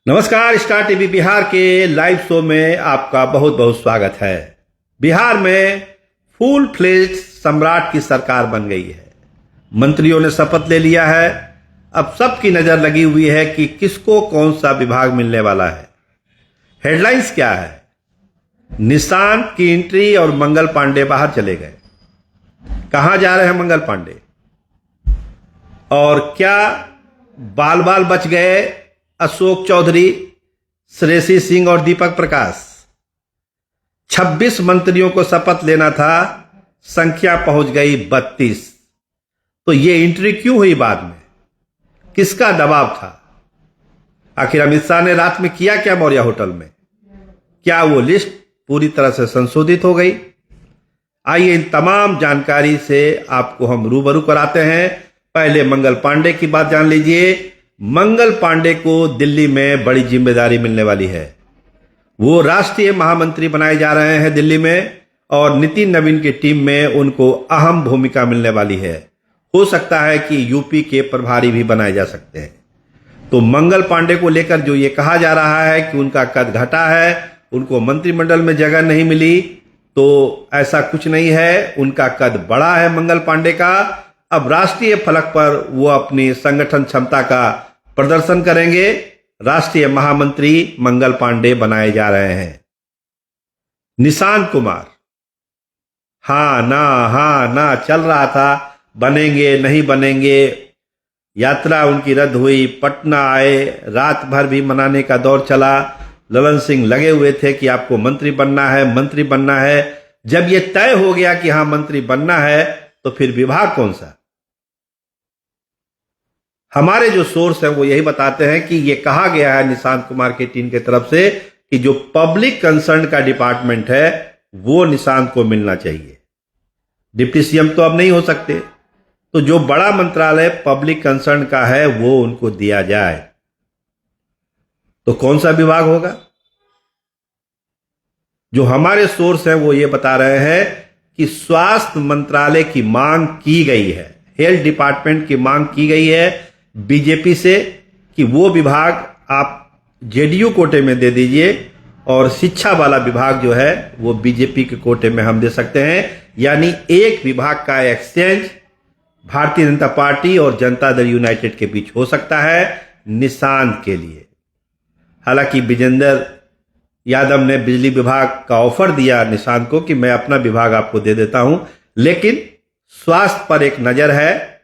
नमस्कार। Star TV Bihar के live show में आपका बहुत बहुत स्वागत है। बिहार में फुल फ्लेज्ड सम्राट की सरकार बन गई है। मंत्रियों ने शपथ ले लिया है। अब सबकी नजर लगी हुई है कि किसको कौन सा विभाग मिलने वाला है। हेडलाइंस क्या है? निशांत की एंट्री और मंगल पांडे बाहर चले गए। कहां जा रहे हैं मंगल पांडे? और क्या बाल बाल बच गए अशोक चौधरी, श्रेयसी सिंह और दीपक प्रकाश? 26 मंत्रियों को शपथ लेना था, संख्या पहुंच गई 32। तो ये एंट्री क्यों हुई बाद में? किसका दबाव था? आखिर अमित शाह ने रात में किया क्या मौर्या होटल में? क्या वो लिस्ट पूरी तरह से संशोधित हो गई? आइए इन तमाम जानकारी से आपको हम रूबरू कराते हैं। पहले मंगल पांडे की बात जान लीजिए। मंगल पांडे को दिल्ली में बड़ी जिम्मेदारी मिलने वाली है। वो राष्ट्रीय महामंत्री बनाए जा रहे हैं दिल्ली में, और नितिन नवीन की टीम में उनको अहम भूमिका मिलने वाली है। हो सकता है कि यूपी के प्रभारी भी बनाए जा सकते हैं। तो मंगल पांडे को लेकर जो ये कहा जा रहा है कि उनका कद घटा है, उनको मंत्रिमंडल में जगह नहीं मिली, तो ऐसा कुछ नहीं है। उनका कद बड़ा है मंगल पांडे का। अब राष्ट्रीय फलक पर वो अपनी संगठन क्षमता का प्रदर्शन करेंगे। राष्ट्रीय महामंत्री मंगल पांडे बनाए जा रहे हैं। निशांत कुमार हाँ ना चल रहा था, बनेंगे नहीं बनेंगे। यात्रा उनकी रद्द हुई, पटना आए, रात भर भी मनाने का दौर चला। ललन सिंह लगे हुए थे कि आपको मंत्री बनना है, मंत्री बनना है। जब यह तय हो गया कि हां मंत्री बनना है, तो फिर विभाग कौन सा? हमारे जो सोर्स हैं वो यही बताते हैं कि ये कहा गया है निशांत कुमार की टीम की तरफ से कि जो पब्लिक कंसर्न का डिपार्टमेंट है वो निशांत को मिलना चाहिए। डिप्टी सीएम तो अब नहीं हो सकते, तो जो बड़ा मंत्रालय पब्लिक कंसर्न का है वो उनको दिया जाए। तो कौन सा विभाग होगा? जो हमारे सोर्स हैं वो ये बता रहे हैं कि स्वास्थ्य मंत्रालय की मांग की गई है, हेल्थ डिपार्टमेंट की मांग की गई है बीजेपी से कि वो विभाग आप जेडीयू कोटे में दे दीजिए, और शिक्षा वाला विभाग जो है वो बीजेपी के कोटे में हम दे सकते हैं। यानी एक विभाग का एक्सचेंज भारतीय जनता पार्टी और जनता दल यूनाइटेड के बीच हो सकता है निशांत के लिए। हालांकि विजेंद्र यादव ने बिजली विभाग का ऑफर दिया निशांत को कि मैं अपना विभाग आपको दे देता हूं, लेकिन स्वास्थ्य पर एक नजर है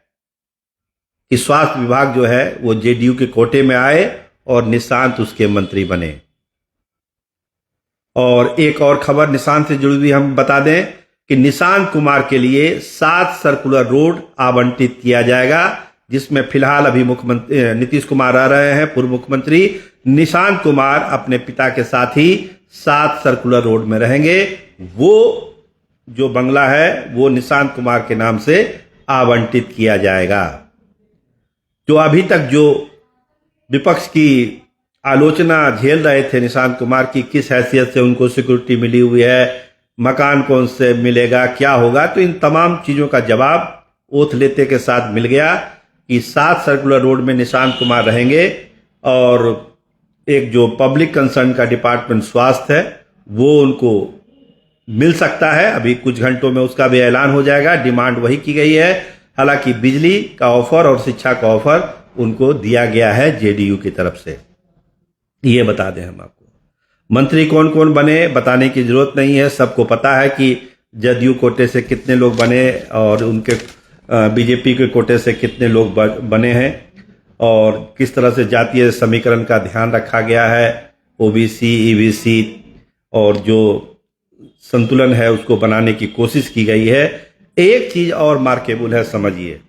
कि स्वास्थ्य विभाग जो है वो जेडीयू के कोटे में आए और निशांत उसके मंत्री बने। और एक और खबर निशांत से जुड़ी हुई हम बता दें कि निशांत कुमार के लिए 7 सर्कुलर रोड आवंटित किया जाएगा, जिसमें फिलहाल अभी मुख्यमंत्री नीतीश कुमार रह रहे हैं, पूर्व मुख्यमंत्री। निशांत कुमार अपने पिता के साथ ही 7 सर्कुलर रोड में रहेंगे। वो जो बंगला है वो निशांत कुमार के नाम से आवंटित किया जाएगा। जो अभी तक जो विपक्ष की आलोचना झेल रहे थे निशांत कुमार की, किस हैसियत से उनको सिक्योरिटी मिली हुई है, मकान कौन से मिलेगा, क्या होगा, तो इन तमाम चीजों का जवाब ओथ लेते के साथ मिल गया कि 7 सर्कुलर रोड में निशांत कुमार रहेंगे। और एक जो पब्लिक कंसर्न का डिपार्टमेंट स्वास्थ्य है वो उनको मिल सकता है। अभी कुछ घंटों में उसका भी ऐलान हो जाएगा। डिमांड वही की गई है। हालांकि बिजली का ऑफर और शिक्षा का ऑफर उनको दिया गया है जेडीयू की तरफ से। ये बता दें हम आपको। मंत्री कौन कौन बने बताने की जरूरत नहीं है, सबको पता है कि जदयू कोटे से कितने लोग बने और उनके बीजेपी के कोटे से कितने लोग बने हैं, और किस तरह से जातीय समीकरण का ध्यान रखा गया है। ओबीसी, ईबीसी और जो संतुलन है उसको बनाने की कोशिश की गई है। एक चीज और मार्केबल है, समझिए।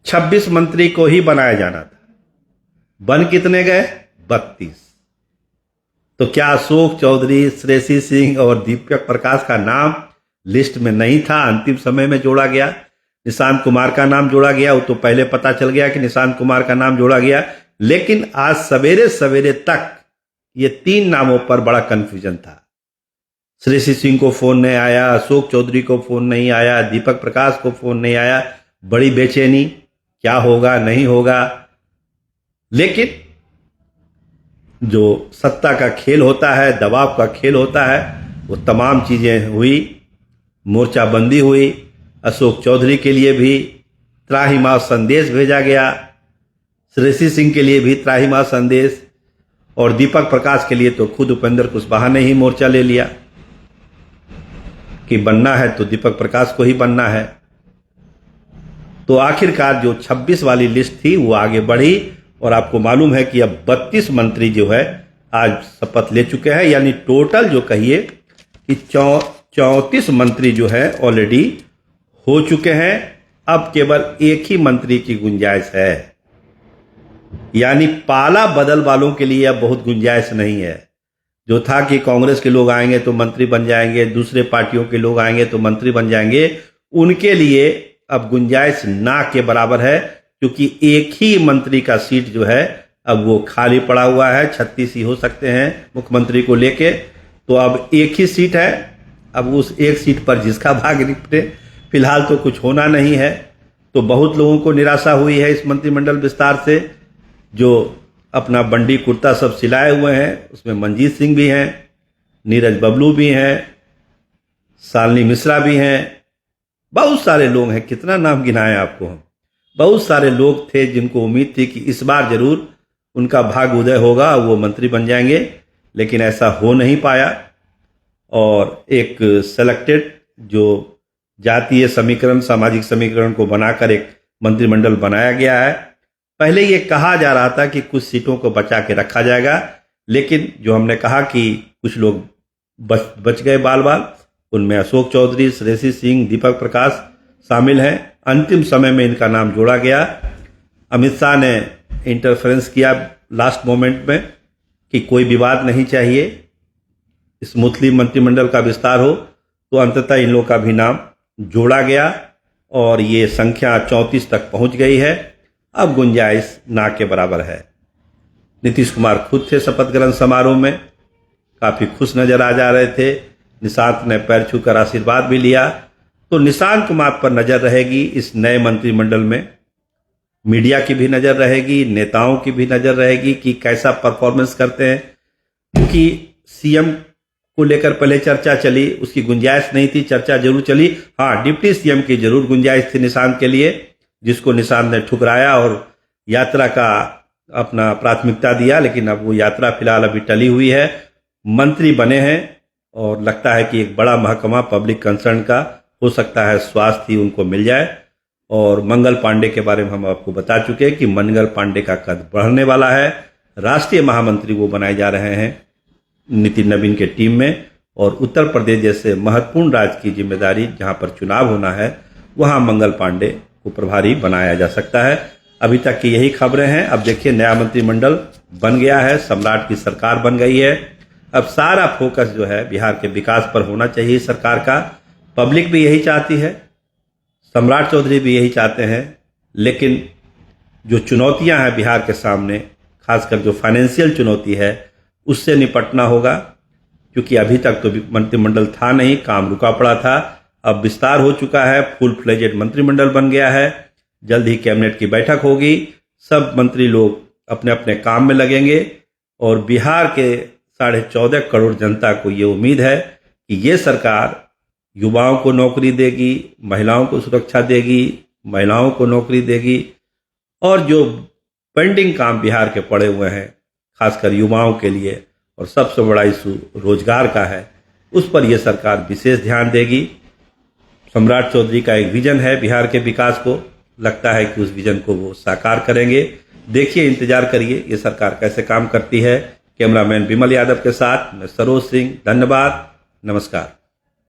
26 मंत्री को ही बनाया जाना था, बन कितने गए? 32। तो क्या अशोक चौधरी, श्रेयसी सिंह और दीपक प्रकाश का नाम लिस्ट में नहीं था? अंतिम समय में जोड़ा गया। निशांत कुमार का नाम जोड़ा गया, वो तो पहले पता चल गया कि निशांत कुमार का नाम जोड़ा गया, लेकिन आज सवेरे सवेरे तक ये 3 नामों पर बड़ा कंफ्यूजन था। श्रेयसी सिंह को फोन नहीं आया, अशोक चौधरी को फोन नहीं आया, दीपक प्रकाश को फोन नहीं आया। बड़ी बेचैनी, क्या होगा नहीं होगा। लेकिन जो सत्ता का खेल होता है, दबाव का खेल होता है, वो तमाम चीज़ें हुई। मोर्चाबंदी हुई, अशोक चौधरी के लिए भी त्राहिमाम संदेश भेजा गया, श्रेयसी सिंह के लिए भी त्राहिमाम संदेश, और दीपक प्रकाश के लिए तो खुद उपेंद्र कुशवाहा ने ही मोर्चा ले लिया कि बनना है तो दीपक प्रकाश को ही बनना है। तो आखिरकार जो 26 वाली लिस्ट थी वो आगे बढ़ी, और आपको मालूम है कि अब 32 मंत्री जो है आज शपथ ले चुके हैं, यानी टोटल जो कहिए कि 34 मंत्री जो है ऑलरेडी हो चुके हैं। अब केवल एक ही मंत्री की गुंजाइश है, यानी पाला बदल वालों के लिए अब बहुत गुंजाइश नहीं है। जो था कि कांग्रेस के लोग आएंगे तो मंत्री बन जाएंगे, दूसरे पार्टियों के लोग आएंगे तो मंत्री बन जाएंगे, उनके लिए अब गुंजाइश ना के बराबर है, क्योंकि एक ही मंत्री का सीट जो है अब वो खाली पड़ा हुआ है। 36 ही हो सकते हैं मुख्यमंत्री को लेके, तो अब एक ही सीट है। अब उस एक सीट पर जिसका भाग निपटे, फिलहाल तो कुछ होना नहीं है। तो बहुत लोगों को निराशा हुई है इस मंत्रिमंडल विस्तार से। जो अपना बंडी कुर्ता सब सिलाए हुए हैं, उसमें मंजीत सिंह भी हैं, नीरज बबलू भी हैं, शालिनी मिश्रा भी हैं, बहुत सारे लोग हैं। कितना नाम गिनाएं आपको हम। बहुत सारे लोग थे जिनको उम्मीद थी कि इस बार जरूर उनका भाग उदय होगा, वो मंत्री बन जाएंगे, लेकिन ऐसा हो नहीं पाया। और एक सेलेक्टेड जो जातीय समीकरण, सामाजिक समीकरण को बनाकर एक मंत्रिमंडल बनाया गया है। पहले ये कहा जा रहा था कि कुछ सीटों को बचा के रखा जाएगा, लेकिन जो हमने कहा कि कुछ लोग बच गए बाल बाल, उनमें अशोक चौधरी, श्रेयसी सिंह, दीपक प्रकाश शामिल हैं। अंतिम समय में इनका नाम जोड़ा गया। अमित शाह ने इंटरफेरेंस किया लास्ट मोमेंट में कि कोई विवाद नहीं चाहिए, स्मूथली मंत्रिमंडल का विस्तार हो, तो अंततः इन लोगों का भी नाम जोड़ा गया और ये संख्या 34 तक पहुंच गई है। अब गुंजाइश ना के बराबर है। नीतीश कुमार खुद थे शपथ ग्रहण समारोह में, काफी खुश नजर आ जा रहे थे। निशांत ने पैर छूकर आशीर्वाद भी लिया। तो निशांत कुमार पर नजर रहेगी इस नए मंत्रिमंडल में। मीडिया की भी नजर रहेगी, नेताओं की भी नजर रहेगी कि कैसा परफॉर्मेंस करते हैं, क्योंकि सीएम को लेकर पहले चर्चा चली, उसकी गुंजाइश नहीं थी, चर्चा जरूर चली। हाँ, डिप्टी सीएम की जरूर गुंजाइश थी निशांत के लिए, जिसको निशांत ने ठुकराया और यात्रा का अपना प्राथमिकता दिया। लेकिन अब वो यात्रा फिलहाल अभी टली हुई है। मंत्री बने हैं और लगता है कि एक बड़ा महकमा पब्लिक कंसर्न का हो सकता है, स्वास्थ्य ही उनको मिल जाए। और मंगल पांडे के बारे में हम आपको बता चुके हैं कि मंगल पांडे का कद बढ़ने वाला है। राष्ट्रीय महामंत्री वो बनाए जा रहे हैं नितिन नवीन के टीम में। और उत्तर प्रदेश जैसे महत्वपूर्ण राज्य की जिम्मेदारी जहां पर चुनाव होना है, वहां मंगल पांडे को प्रभारी बनाया जा सकता है। अभी तक की यही खबरें हैं। अब देखिए, नया मंत्रिमंडल बन गया है, सम्राट की सरकार बन गई है। अब सारा फोकस जो है बिहार के विकास पर होना चाहिए सरकार का। पब्लिक भी यही चाहती है, सम्राट चौधरी भी यही चाहते हैं। लेकिन जो चुनौतियां हैं बिहार के सामने, खासकर जो फाइनेंशियल चुनौती है, उससे निपटना होगा, क्योंकि अभी तक तो मंत्रिमंडल था नहीं, काम रुका पड़ा था। अब विस्तार हो चुका है, फुल फ्लेजेड मंत्रिमंडल बन गया है। जल्द ही कैबिनेट की बैठक होगी, सब मंत्री लोग अपने अपने काम में लगेंगे और बिहार के 14.5 करोड़ जनता को ये उम्मीद है कि ये सरकार युवाओं को नौकरी देगी, महिलाओं को सुरक्षा देगी, महिलाओं को नौकरी देगी। और जो पेंडिंग काम बिहार के पड़े हुए हैं, खासकर युवाओं के लिए, और सबसे बड़ा इशू रोजगार का है, उस पर यह सरकार विशेष ध्यान देगी। सम्राट चौधरी का एक विजन है बिहार के विकास को, लगता है कि उस विजन को वो साकार करेंगे। देखिए, इंतजार करिए ये सरकार कैसे काम करती है। कैमरामैन विमल यादव के साथ मैं सरोज सिंह, धन्यवाद, नमस्कार।